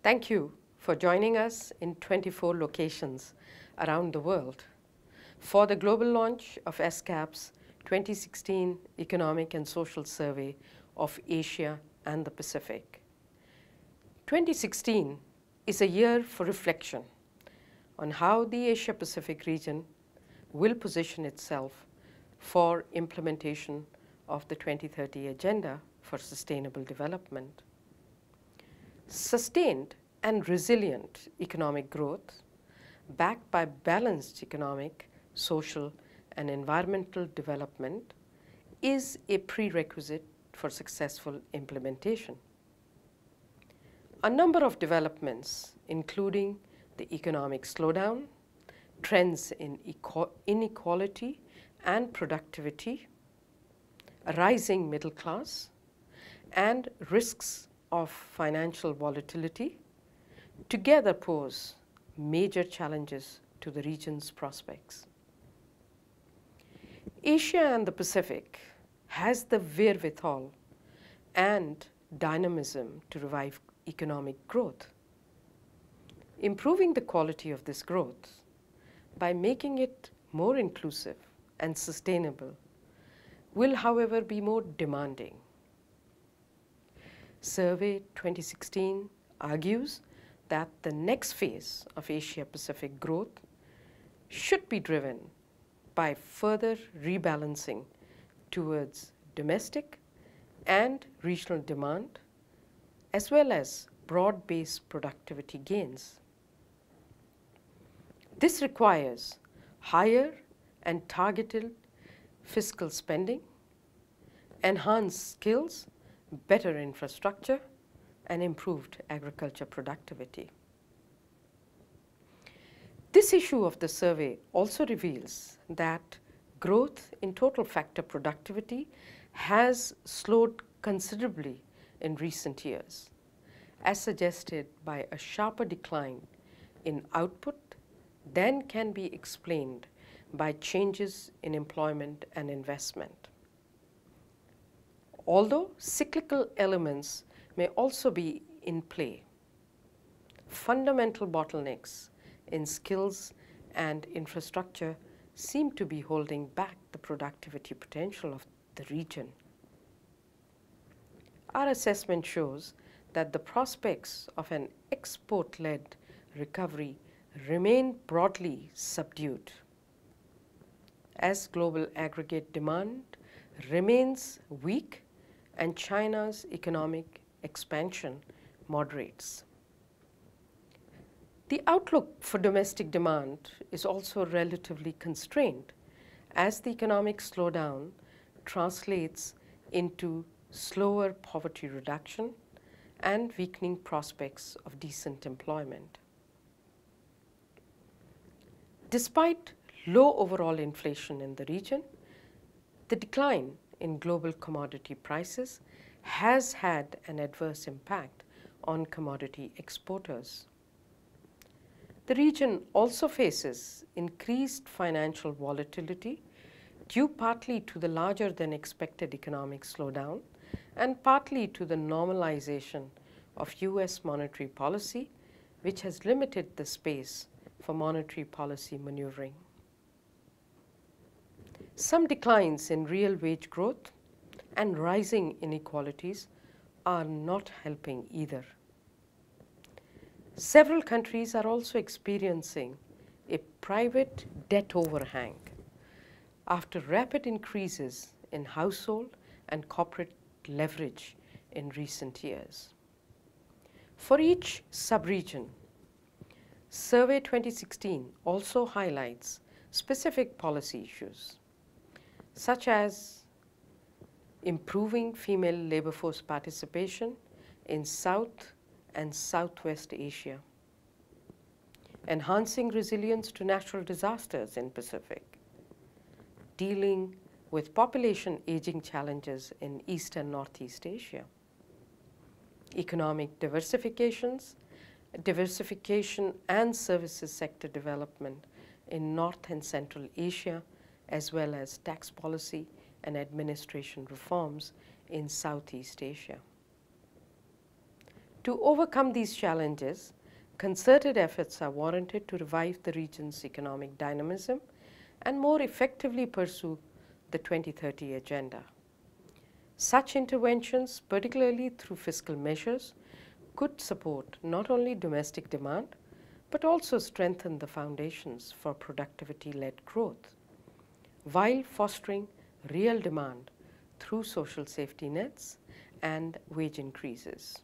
Thank you for joining us in 24 locations around the world for the global launch of ESCAP's 2016 Economic and Social Survey of Asia and the Pacific. 2016 is a year for reflection on how the Asia-Pacific region will position itself for implementation of the 2030 Agenda for Sustainable Development. Sustained and resilient economic growth, backed by balanced economic, social, and environmental development, is a prerequisite for successful implementation. A number of developments, including the economic slowdown, trends in inequality and productivity, a rising middle class, and risks of financial volatility, together pose major challenges to the region's prospects. Asia and the Pacific has the wherewithal and dynamism to revive economic growth. Improving the quality of this growth by making it more inclusive and sustainable will, however, be more demanding. Survey 2016 argues that the next phase of Asia-Pacific growth should be driven by further rebalancing towards domestic and regional demand, as well as broad-based productivity gains. This requires higher and targeted fiscal spending, enhanced skills, better infrastructure, and improved agriculture productivity. This issue of the survey also reveals that growth in total factor productivity has slowed considerably in recent years, as suggested by a sharper decline in output than can be explained by changes in employment and investment. Although cyclical elements may also be in play, fundamental bottlenecks in skills and infrastructure seem to be holding back the productivity potential of the region. Our assessment shows that the prospects of an export-led recovery remain broadly subdued, as global aggregate demand remains weak and China's economic expansion moderates. The outlook for domestic demand is also relatively constrained, as the economic slowdown translates into slower poverty reduction and weakening prospects of decent employment. Despite low overall inflation in the region, the decline in global commodity prices has had an adverse impact on commodity exporters. The region also faces increased financial volatility due partly to the larger than expected economic slowdown and partly to the normalization of US monetary policy, which has limited the space for monetary policy maneuvering. Some declines in real wage growth and rising inequalities are not helping either. Several countries are also experiencing a private debt overhang after rapid increases in household and corporate leverage in recent years. For each sub-region, Survey 2016 also highlights specific policy issues, such as improving female labor force participation in South and Southwest Asia, enhancing resilience to natural disasters in Pacific, dealing with population aging challenges in East and Northeast Asia, economic diversification and services sector development in North and Central Asia, as well as tax policy and administration reforms in Southeast Asia. To overcome these challenges, concerted efforts are warranted to revive the region's economic dynamism and more effectively pursue the 2030 agenda. Such interventions, particularly through fiscal measures, could support not only domestic demand, but also strengthen the foundations for productivity-led growth, while fostering real demand through social safety nets and wage increases.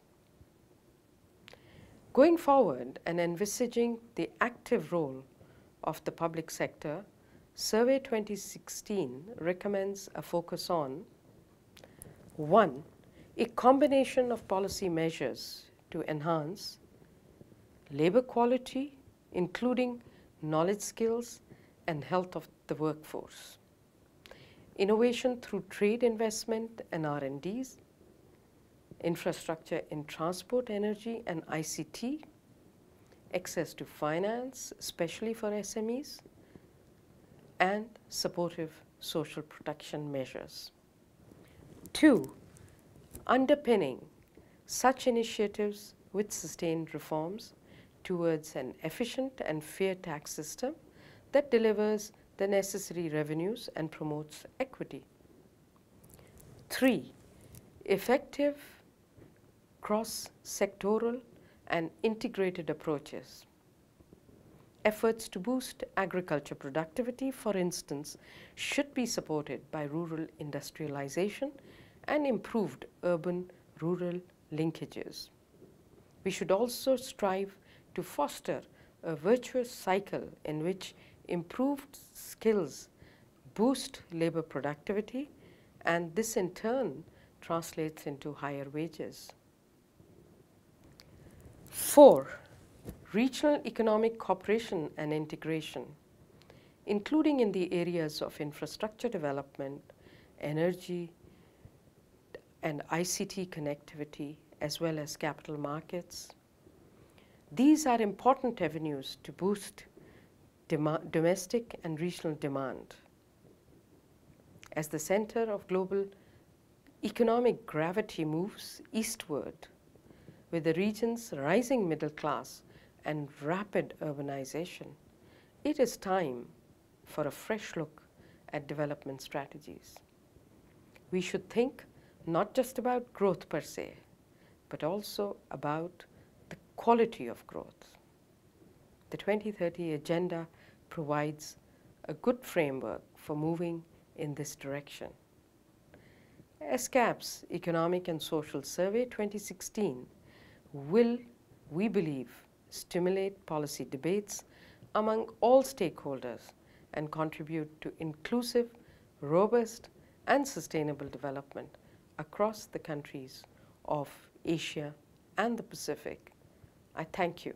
Going forward and envisaging the active role of the public sector, Survey 2016 recommends a focus on 1. A combination of policy measures to enhance labor quality, including knowledge skills and health of the workforce, innovation through trade investment and R&Ds, infrastructure in transport, energy, and ICT, access to finance, especially for SMEs, and supportive social protection measures. 2. Underpinning such initiatives with sustained reforms towards an efficient and fair tax system that delivers the necessary revenues and promotes equity. 3. Effective cross-sectoral and integrated approaches. Efforts to boost agriculture productivity, for instance, should be supported by rural industrialization and improved urban-rural linkages. We should also strive to foster a virtuous cycle in which improved skills boost labor productivity, and this in turn translates into higher wages. 4. Regional economic cooperation and integration, including in the areas of infrastructure development, energy, and ICT connectivity, as well as capital markets. These are important avenues to boost domestic and regional demand. As the center of global economic gravity moves eastward, with the region's rising middle class and rapid urbanization, it is time for a fresh look at development strategies. We should think not just about growth per se, but also about the quality of growth. The 2030 Agenda provides a good framework for moving in this direction. ESCAP's Economic and Social Survey 2016 will, we believe, stimulate policy debates among all stakeholders and contribute to inclusive, robust, and sustainable development across the countries of Asia and the Pacific. I thank you.